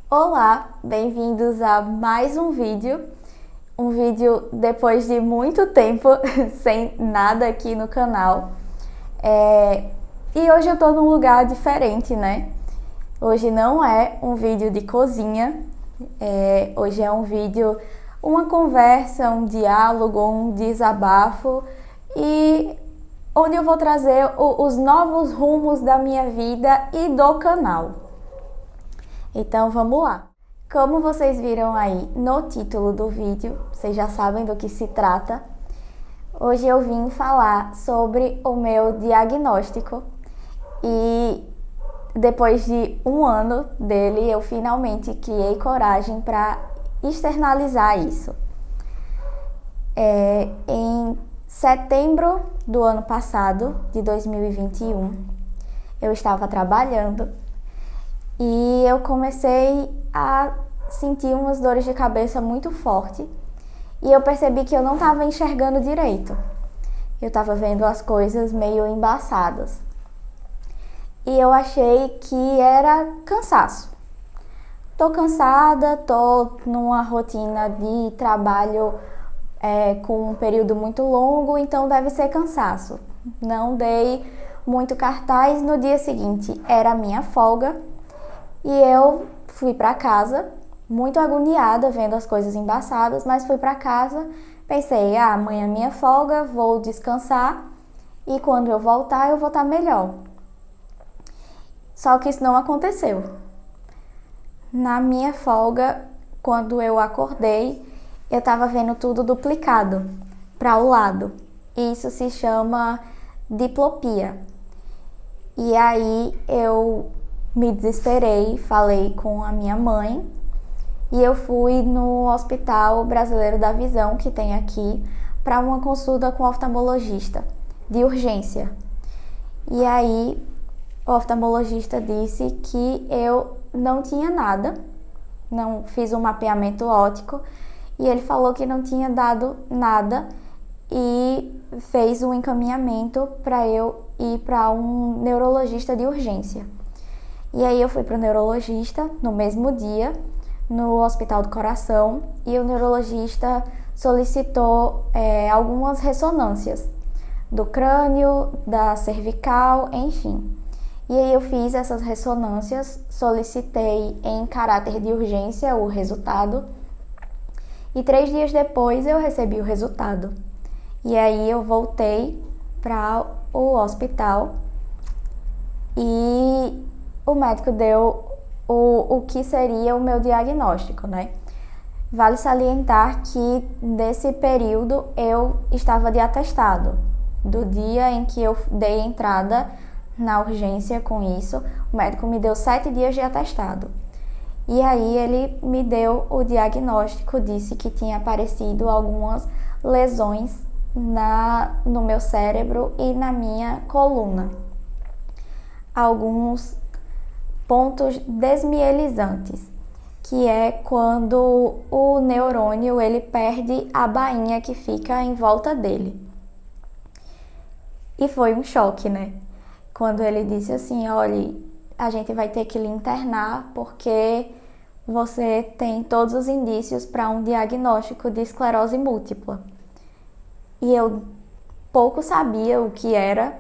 Olá, bem-vindos a mais um vídeo. Um vídeo depois de muito tempo sem nada aqui no canal. E hoje eu tô num lugar diferente, né? Hoje não é um vídeo de cozinha, hoje é um vídeo, uma conversa, um diálogo, um desabafo e onde eu vou trazer os novos rumos da minha vida e do canal. Então vamos lá. Como vocês viram aí no título do vídeo, vocês já sabem do que se trata. Hoje eu vim falar sobre o meu diagnóstico e depois de um ano dele eu finalmente criei coragem para externalizar isso. Em setembro do ano passado, de 2021, eu estava trabalhando e eu comecei a sentir umas dores de cabeça muito forte e eu percebi que eu não estava enxergando direito. Eu estava vendo as coisas meio embaçadas. E eu achei que era cansaço. Tô cansada, tô numa rotina de trabalho com um período muito longo, então deve ser cansaço. Não dei muito cartaz. No dia seguinte era a minha folga e eu fui para casa, muito agoniada, vendo as coisas embaçadas, mas fui para casa, pensei, amanhã é minha folga, vou descansar e quando eu voltar eu vou estar melhor. Só que isso não aconteceu. Na minha folga, quando eu acordei, eu estava vendo tudo duplicado para o lado. Isso se chama diplopia. E aí eu me desesperei, falei com a minha mãe e eu fui no Hospital Brasileiro da Visão, que tem aqui, para uma consulta com o oftalmologista de urgência. E aí o oftalmologista disse que eu não tinha nada, não fiz um mapeamento óptico e ele falou que não tinha dado nada e fez um encaminhamento para eu ir para um neurologista de urgência. E aí eu fui para o neurologista no mesmo dia, no Hospital do Coração, e o neurologista solicitou algumas ressonâncias do crânio, da cervical, enfim. E aí eu fiz essas ressonâncias, solicitei em caráter de urgência o resultado e 3 dias depois eu recebi o resultado. E aí eu voltei para o hospital e o médico deu o que seria o meu diagnóstico, né? Vale salientar que nesse período eu estava de atestado. Do dia em que eu dei entrada na urgência com isso, o médico me deu 7 dias de atestado. E aí ele me deu o diagnóstico, disse que tinha aparecido algumas lesões no meu cérebro e na minha coluna. Alguns pontos desmielizantes, que é quando o neurônio ele perde a bainha que fica em volta dele. E foi um choque, né? Quando ele disse assim, olha, a gente vai ter que lhe internar porque você tem todos os indícios para um diagnóstico de esclerose múltipla. E eu pouco sabia o que era,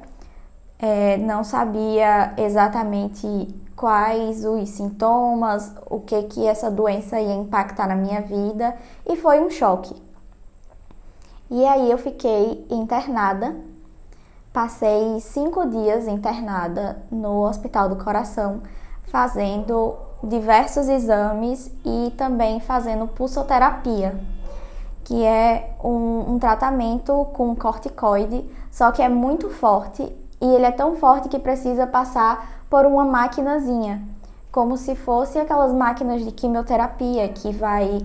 não sabia exatamente quais os sintomas, o que essa doença ia impactar na minha vida, e foi um choque. E aí eu fiquei internada. Passei 5 dias internada no Hospital do Coração, fazendo diversos exames e também fazendo pulsoterapia, que é um tratamento com corticoide, só que é muito forte e ele é tão forte que precisa passar por uma maquinazinha, como se fosse aquelas máquinas de quimioterapia que vai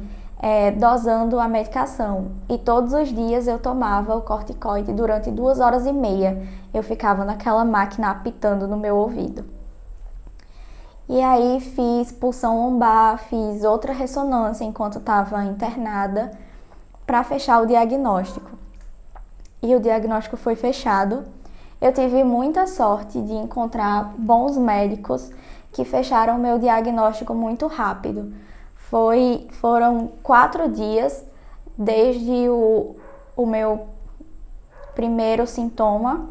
dosando a medicação. E todos os dias eu tomava o corticoide durante 2 horas e meia. Eu ficava naquela máquina apitando no meu ouvido. E aí fiz pulsão lombar, fiz outra ressonância enquanto estava internada para fechar o diagnóstico. E o diagnóstico foi fechado. Eu tive muita sorte de encontrar bons médicos que fecharam o meu diagnóstico muito rápido. Foram 4 dias desde o meu primeiro sintoma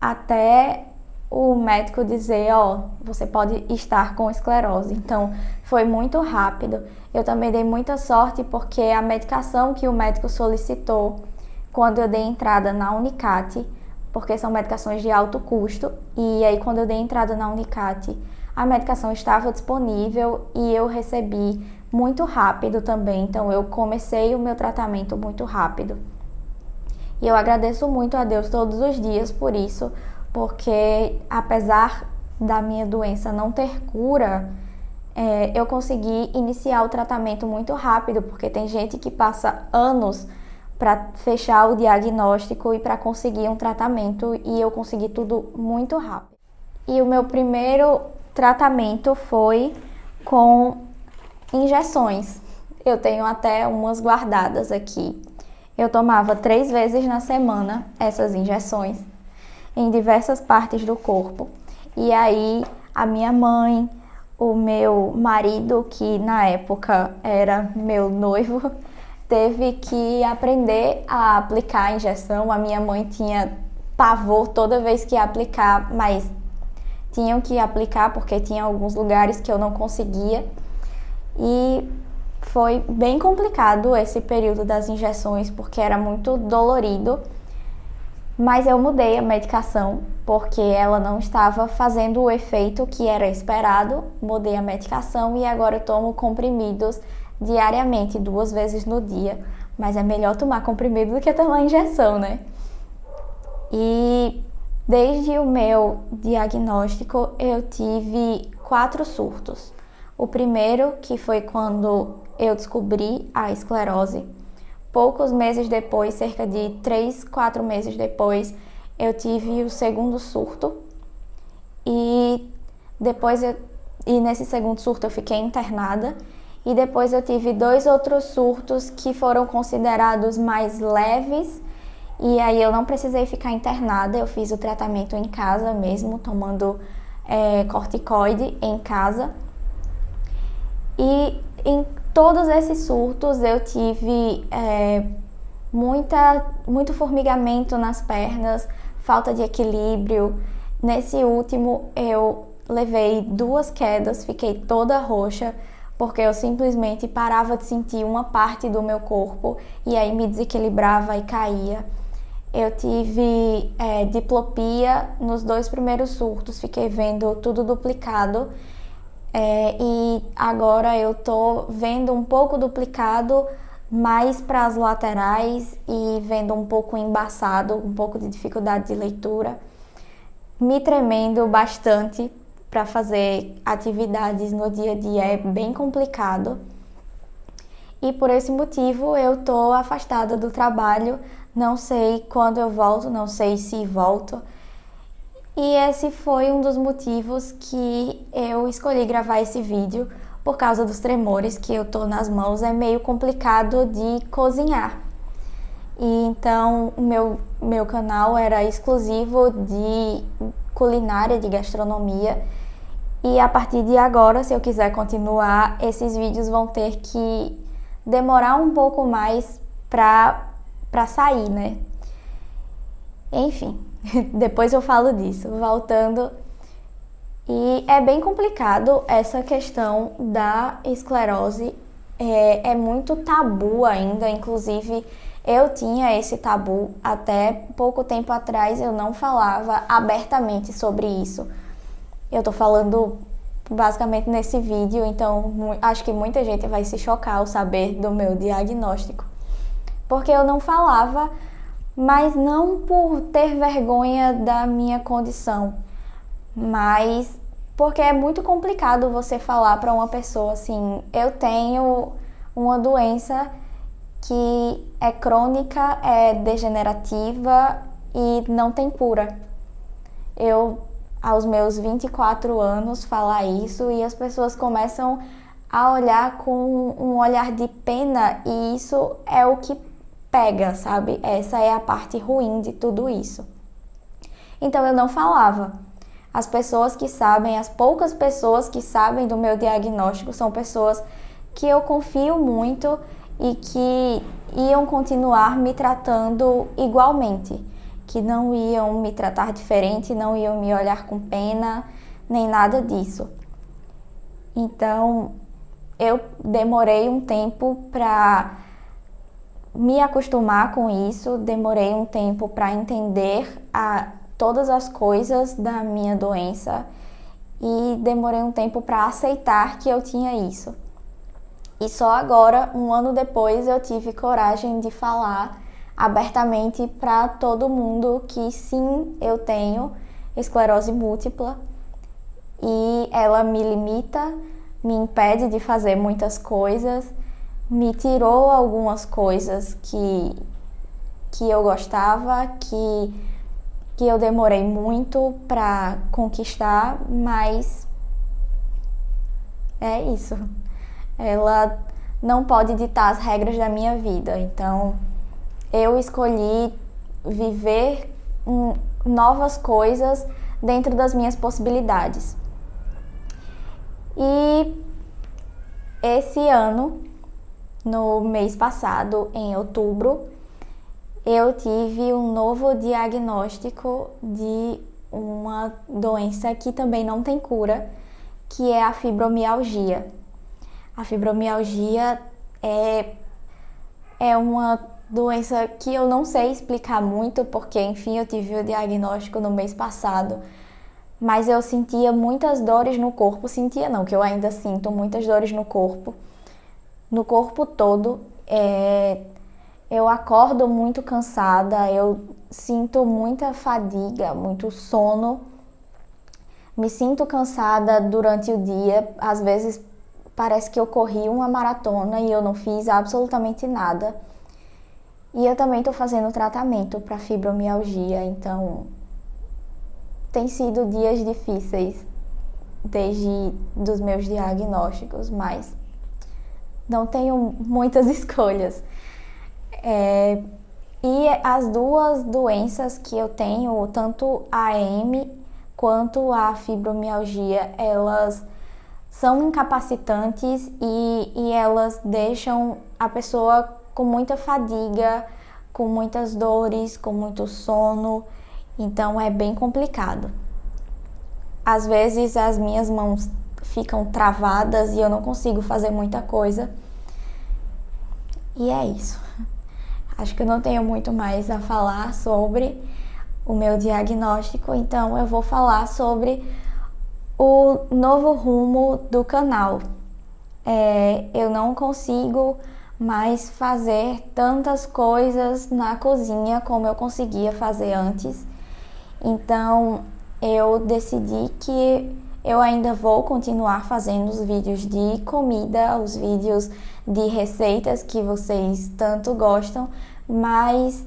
até o médico dizer, você pode estar com esclerose. Então, foi muito rápido. Eu também dei muita sorte porque a medicação que o médico solicitou quando eu dei entrada na Unicate, porque são medicações de alto custo, e aí quando eu dei entrada na Unicate, a medicação estava disponível e eu recebi muito rápido também. Então, eu comecei o meu tratamento muito rápido. E eu agradeço muito a Deus todos os dias por isso, porque apesar da minha doença não ter cura, eu consegui iniciar o tratamento muito rápido, porque tem gente que passa anos para fechar o diagnóstico e para conseguir um tratamento, e eu consegui tudo muito rápido. E o meu primeiro tratamento foi com injeções. Eu tenho até umas guardadas aqui. Eu tomava 3 vezes na semana essas injeções em diversas partes do corpo. E aí a minha mãe, o meu marido, que na época era meu noivo, teve que aprender a aplicar a injeção. A minha mãe tinha pavor toda vez que ia aplicar, mas tinham que aplicar porque tinha alguns lugares que eu não conseguia. E foi bem complicado esse período das injeções porque era muito dolorido. Mas eu mudei a medicação porque ela não estava fazendo o efeito que era esperado. Mudei a medicação e agora eu tomo comprimidos diariamente, 2 vezes no dia. Mas é melhor tomar comprimido do que tomar injeção, né? E desde o meu diagnóstico eu tive 4 surtos. O primeiro, que foi quando eu descobri a esclerose. Poucos meses depois, cerca de 3, 4 meses depois, eu tive o segundo surto. E nesse segundo surto eu fiquei internada. E depois eu tive 2 outros surtos que foram considerados mais leves. E aí eu não precisei ficar internada, eu fiz o tratamento em casa mesmo, tomando corticoide em casa. E em todos esses surtos eu tive muito formigamento nas pernas, falta de equilíbrio. Nesse último eu levei 2 quedas, fiquei toda roxa, porque eu simplesmente parava de sentir uma parte do meu corpo e aí me desequilibrava e caía. Eu tive diplopia nos 2 primeiros surtos, fiquei vendo tudo duplicado. E agora eu tô vendo um pouco duplicado, mais para as laterais e vendo um pouco embaçado, um pouco de dificuldade de leitura, me tremendo bastante para fazer atividades no dia a dia, é bem complicado. E por esse motivo eu tô afastada do trabalho, não sei quando eu volto, não sei se volto. E esse foi um dos motivos que eu escolhi gravar esse vídeo, por causa dos tremores que eu tô nas mãos. É meio complicado de cozinhar. E então o meu canal era exclusivo de culinária, de gastronomia. E a partir de agora, se eu quiser continuar, esses vídeos vão ter que demorar um pouco mais pra sair, né? Enfim. Depois eu falo disso, voltando. E é bem complicado essa questão da esclerose, é muito tabu ainda, inclusive eu tinha esse tabu até pouco tempo atrás, eu não falava abertamente sobre isso. Eu tô falando basicamente nesse vídeo, então acho que muita gente vai se chocar ao saber do meu diagnóstico, porque eu não falava, mas não por ter vergonha da minha condição, mas porque é muito complicado você falar para uma pessoa assim, eu tenho uma doença que é crônica, é degenerativa e não tem cura. Eu, aos meus 24 anos, falar isso e as pessoas começam a olhar com um olhar de pena e isso é o que pega, sabe? Essa é a parte ruim de tudo isso. Então eu não falava. As pessoas que sabem, as poucas pessoas que sabem do meu diagnóstico são pessoas que eu confio muito e que iam continuar me tratando igualmente, que não iam me tratar diferente, não iam me olhar com pena, nem nada disso. Então, eu demorei um tempo para me acostumar com isso, demorei um tempo para entender todas as coisas da minha doença e demorei um tempo para aceitar que eu tinha isso. E só agora, um ano depois, eu tive coragem de falar abertamente para todo mundo que sim, eu tenho esclerose múltipla e ela me limita, me impede de fazer muitas coisas, me tirou algumas coisas que eu gostava, que eu demorei muito para conquistar, mas é isso. Ela não pode ditar as regras da minha vida, então eu escolhi viver novas coisas dentro das minhas possibilidades. E esse ano, no mês passado, em outubro, eu tive um novo diagnóstico de uma doença que também não tem cura, que é a fibromialgia. A fibromialgia é uma doença que eu não sei explicar muito, porque, enfim, eu tive o diagnóstico no mês passado, mas eu sentia muitas dores no corpo, sentia não, que eu ainda sinto muitas dores no corpo todo. Eu acordo muito cansada, eu sinto muita fadiga, muito sono, me sinto cansada durante o dia, às vezes parece que eu corri uma maratona e eu não fiz absolutamente nada. E eu também estou fazendo tratamento para fibromialgia, então tem sido dias difíceis desde dos meus diagnósticos, mas não tenho muitas escolhas. E as duas doenças que eu tenho, tanto a AM quanto a fibromialgia, elas são incapacitantes e elas deixam a pessoa com muita fadiga, com muitas dores, com muito sono, então é bem complicado. Às vezes as minhas mãos ficam travadas e eu não consigo fazer muita coisa. E é isso. Acho que eu não tenho muito mais a falar sobre o meu diagnóstico, então eu vou falar sobre o novo rumo do canal. Eu não consigo mais fazer tantas coisas na cozinha como eu conseguia fazer antes. Então eu decidi que eu ainda vou continuar fazendo os vídeos de comida, os vídeos de receitas que vocês tanto gostam, mas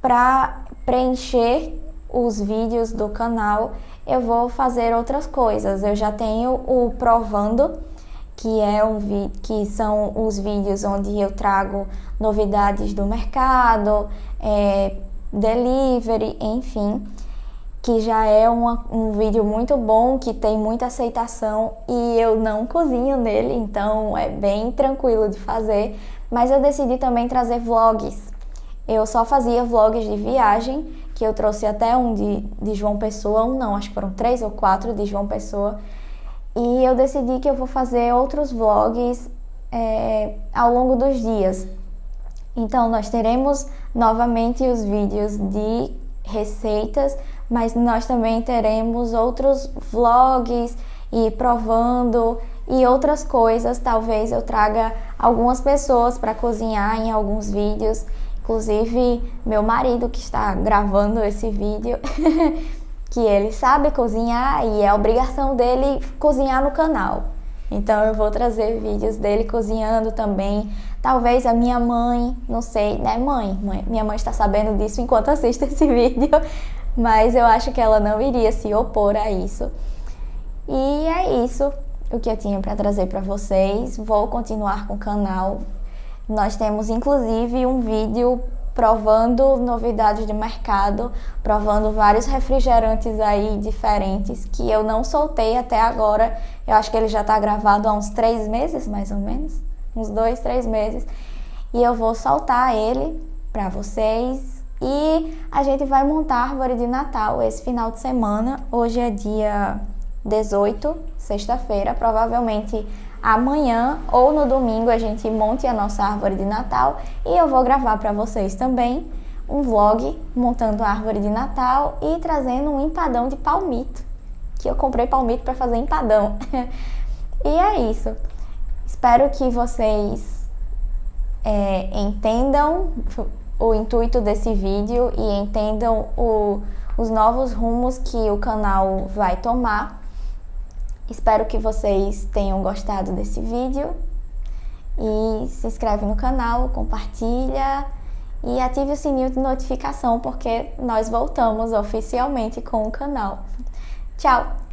para preencher os vídeos do canal eu vou fazer outras coisas. Eu já tenho o Provando, que são os vídeos onde eu trago novidades do mercado, delivery, enfim, que já é um vídeo muito bom, que tem muita aceitação e eu não cozinho nele, então é bem tranquilo de fazer, mas eu decidi também trazer vlogs. Eu só fazia vlogs de viagem, que eu trouxe até um de João Pessoa, acho que foram 3 ou 4 de João Pessoa, e eu decidi que eu vou fazer outros vlogs ao longo dos dias. Então nós teremos novamente os vídeos de receitas, mas nós também teremos outros vlogs e provando e outras coisas. Talvez eu traga algumas pessoas para cozinhar em alguns vídeos, inclusive meu marido que está gravando esse vídeo, que ele sabe cozinhar e é obrigação dele cozinhar no canal. Então eu vou trazer vídeos dele cozinhando também. Talvez a minha mãe, não sei, né, mãe? Minha mãe está sabendo disso enquanto assiste esse vídeo, mas eu acho que ela não iria se opor a isso. E é isso o que eu tinha para trazer para vocês. Vou continuar com o canal. Nós temos inclusive um vídeo provando novidades de mercado, provando vários refrigerantes aí diferentes que eu não soltei até agora. Eu acho que ele já tá gravado há uns 3 meses, mais ou menos, uns 2, 3 meses. E eu vou soltar ele para vocês e a gente vai montar a árvore de Natal esse final de semana. Hoje é dia 18, sexta-feira, provavelmente amanhã ou no domingo a gente monte a nossa árvore de Natal e eu vou gravar para vocês também um vlog montando a árvore de Natal e trazendo um empadão de palmito, que eu comprei palmito para fazer empadão. E é isso. Espero que vocês entendam o intuito desse vídeo e entendam os novos rumos que o canal vai tomar. Espero que vocês tenham gostado desse vídeo e se inscreve no canal, compartilha e ative o sininho de notificação porque nós voltamos oficialmente com o canal. Tchau!